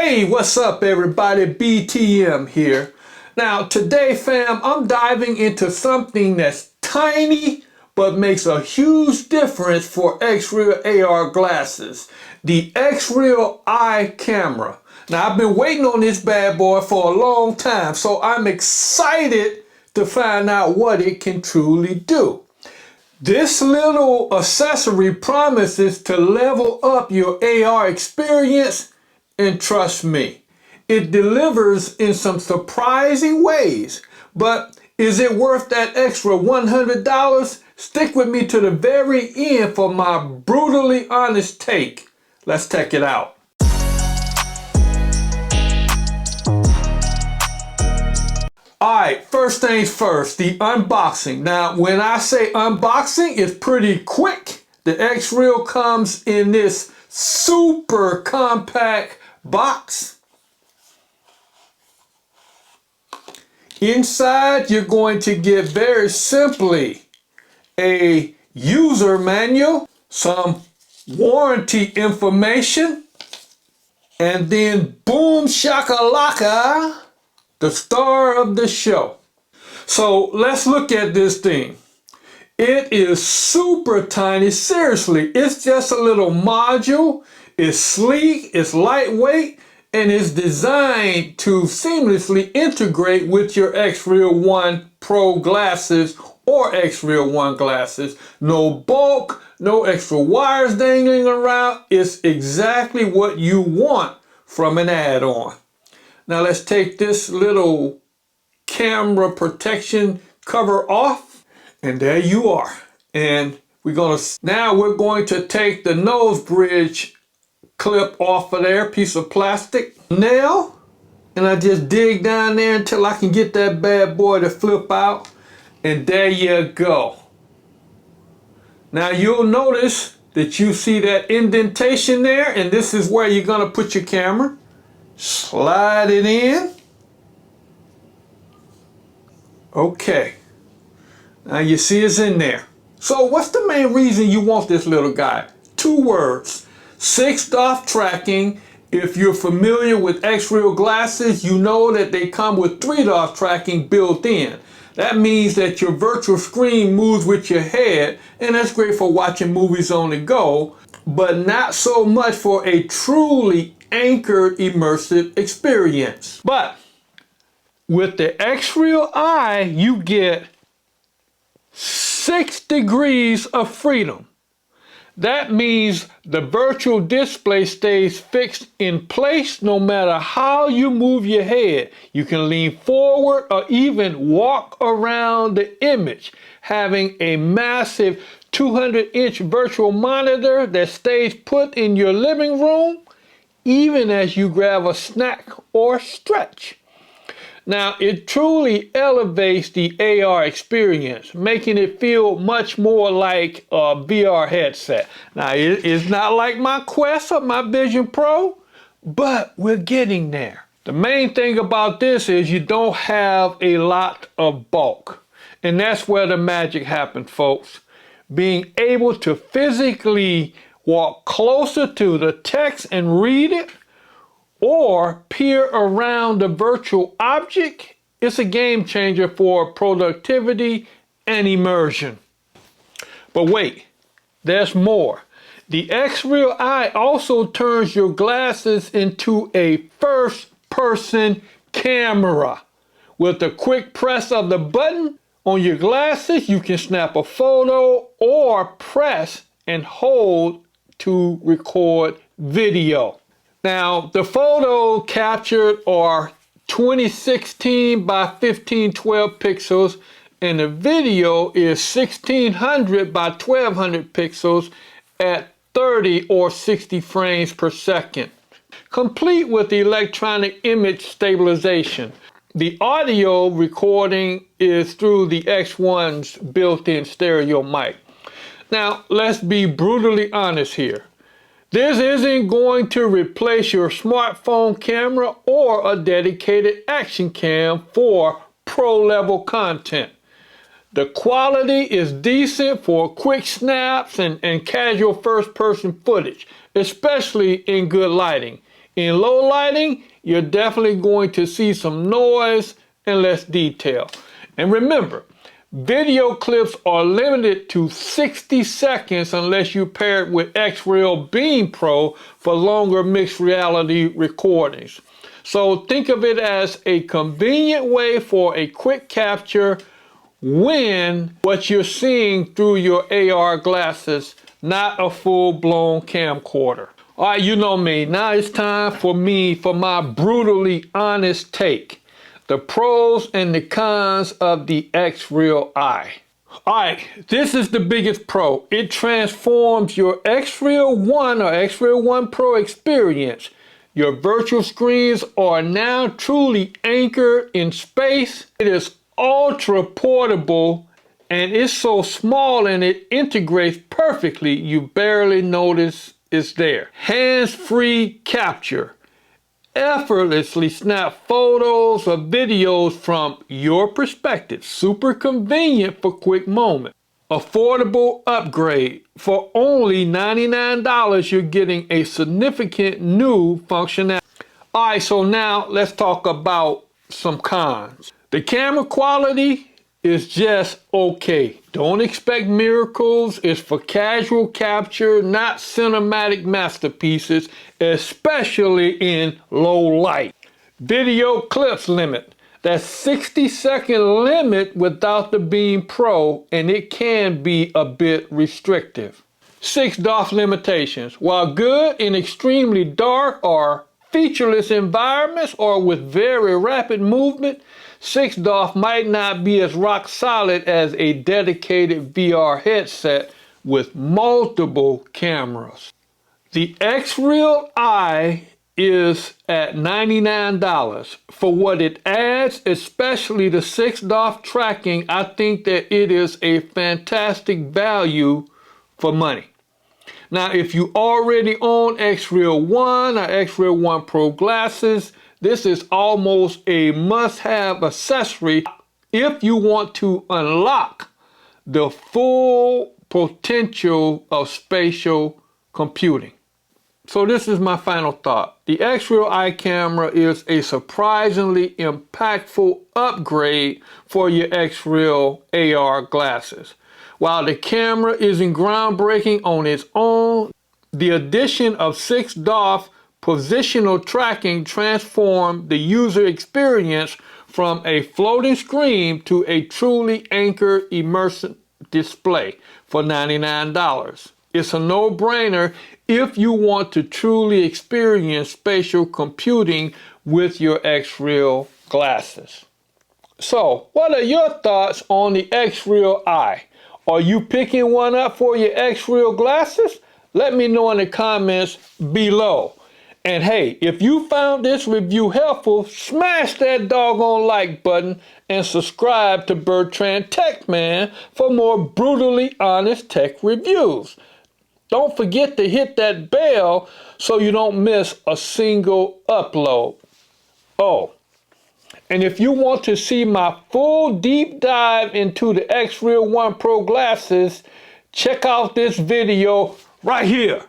Hey, what's up everybody? BTM here. Now today fam, I'm diving into something that's tiny but makes a huge difference for XREAL AR glasses. The XREAL Eye Camera. Now I've been waiting on this bad boy for a long time, so I'm excited to find out what it can truly do. This little accessory promises to level up your AR experience, and trust me, it delivers in some surprising ways. But is it worth that extra $100? Stick with me to the very end for my brutally honest take. Let's check it out. Alright, first things first, the unboxing. Now, when I say unboxing, it's pretty quick. The XREAL comes in this super compact box. Inside, you're going to get very simply a user manual, some warranty information, and then boom shakalaka, the star of the show. So let's look at this thing. It is super tiny. Seriously, it's just a little module. It's sleek, it's lightweight, and it's designed to seamlessly integrate with your XREAL One Pro glasses or XREAL One glasses. No bulk, no extra wires dangling around. It's exactly what you want from an add-on. Now let's take this little camera protection cover off, and there you are. And we're going to take the nose bridge clip off of there, piece of plastic nail, and I just dig down there until I can get that bad boy to flip out, and there you go. Now you'll notice that you see that indentation there, and this is where you're gonna put your camera. Slide it in. Okay. Now you see it's in there. So what's the main reason you want this little guy? 2 words. 6 DoF tracking. If you're familiar with XREAL glasses, you know that they come with 3 DoF tracking built in. That means that your virtual screen moves with your head, and that's great for watching movies on the go, but not so much for a truly anchored immersive experience. But with the XREAL Eye, you get 6 degrees of freedom. That means the virtual display stays fixed in place no matter how you move your head. You can lean forward or even walk around the image, having a massive 200-inch virtual monitor that stays put in your living room even as you grab a snack or stretch. Now, it truly elevates the AR experience, making it feel much more like a VR headset. Now, it's not like my Quest or my Vision Pro, but we're getting there. The main thing about this is you don't have a lot of bulk, and that's where the magic happens, folks. Being able to physically walk closer to the text and read it, or peer around the virtual object, it's a game changer for productivity and immersion. But wait, there's more. The XREAL Eye also turns your glasses into a first-person camera. With a quick press of the button on your glasses, you can snap a photo or press and hold to record video. Now, the photo captured are 2016 by 1512 pixels, and the video is 1600 by 1200 pixels at 30 or 60 frames per second, complete with electronic image stabilization. The audio recording is through the X1's built-in stereo mic. Now, let's be brutally honest here. This isn't going to replace your smartphone camera or a dedicated action cam for pro-level content. The quality is decent for quick snaps and casual first-person footage, especially in good lighting. In low lighting, you're definitely going to see some noise and less detail. And remember, video clips are limited to 60 seconds unless you pair it with XREAL Beam Pro for longer mixed reality recordings. So think of it as a convenient way for a quick capture when what you're seeing through your AR glasses, not a full-blown camcorder. All right, you know me. Now it's time for my brutally honest take. The pros and the cons of the XREAL Eye. All right, this is the biggest pro. It transforms your XREAL One or XREAL One Pro experience. Your virtual screens are now truly anchored in space. It is ultra portable and it's so small and it integrates perfectly you barely notice it's there. Hands-free capture. Effortlessly snap photos or videos from your perspective. Super convenient for quick moments. Affordable upgrade. For only $99 you're getting a significant new functionality. Alright, so now let's talk about some cons. The camera quality is just okay. Don't expect miracles. It's for casual capture, not cinematic masterpieces, especially in low light. Video clips limit. That's 60-second limit without the Beam Pro, and it can be a bit restrictive. 6 DOF limitations. While good in extremely dark or featureless environments or with very rapid movement, 6 DOF might not be as rock solid as a dedicated VR headset with multiple cameras. The XREAL Eye is at $99. For what it adds, especially the 6 DOF tracking, I think that it is a fantastic value for money. Now, if you already own XREAL One or XREAL One Pro glasses, this is almost a must-have accessory if you want to unlock the full potential of spatial computing. So this is my final thought. The XREAL Eye Camera is a surprisingly impactful upgrade for your XREAL AR glasses. While the camera isn't groundbreaking on its own, the addition of 6 DOF positional tracking transformed the user experience from a floating screen to a truly anchored immersive display for $99. It's a no-brainer if you want to truly experience spatial computing with your XREAL glasses. So, what are your thoughts on the XREAL Eye? Are you picking one up for your XREAL glasses? Let me know in the comments below. And hey, if you found this review helpful, smash that doggone like button and subscribe to Bertrand Tech Man for more brutally honest tech reviews. Don't forget to hit that bell so you don't miss a single upload. Oh, and if you want to see my full deep dive into the XREAL One Pro glasses, check out this video right here.